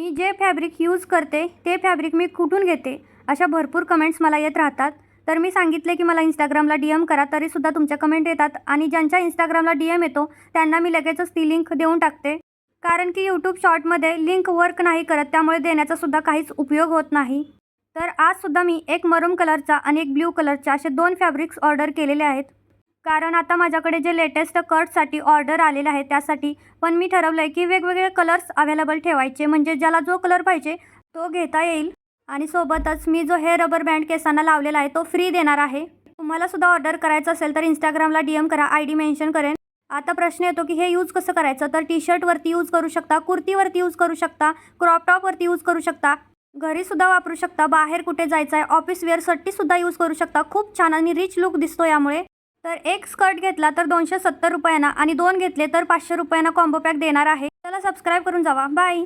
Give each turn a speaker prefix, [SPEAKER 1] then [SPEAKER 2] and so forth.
[SPEAKER 1] मी जे fabric use करते ते फॅब्रिक मी कुठून घेते, अशा भरपूर कमेंट्स मला येत राहतात. तर मी सांगितले की मला Instagramला DM करा, तरीसुद्धा तुमच्या कमेंट येतात आणि ज्यांच्या Instagramला DM येतो त्यांना मी लगेचच ती लिंक देऊन टाकते. कारण की YouTube शॉर्टमध्ये लिंक वर्क नाही करत, त्यामुळे देण्याचासुद्धा काहीच उपयोग होत नाही. तर आजसुद्धा मी एक मरून कलरचा आणि एक ब्ल्यू कलरचा असे 2 फॅब्रिक्स ऑर्डर केलेले आहेत. कारण आता माझ्याकडे जे लेटेस्ट कटसाठी ऑर्डर आलेले आहे त्यासाठी. पण मी ठरवलं आहे की वेगवेगळे कलर्स अवेलेबल ठेवायचे, म्हणजे ज्याला जो कलर पाहिजे तो घेता येईल. आणि सोबतच मी जो हे रबर बँड केसांना लावलेला आहे तो फ्री देणार आहे. तुम्हालासुद्धा ऑर्डर करायचं असेल तर Instagramला DM करा, ID मेन्शन करेन. आता प्रश्न येतो की हे यूज कसं करायचं, तर टी-शर्टवरती यूज करू शकता, कुर्तीवरती यूज करू शकता, क्रॉप टॉपवरती यूज करू शकता, घरीसुद्धा वापरू शकता, बाहेर कुठे जायचं आहे ऑफिस वेअरसाठीसुद्धा यूज करू शकता. खूप छान आणि रिच लुक दिसतो यामुळे. तर एक स्कर्ट घेतला तर 270 रुपयांना आणि 2 घेतले तर 500 रुपयांना कॉम्बो पॅक देणार आहे. चला सबस्क्राईब करून जावा. बाय.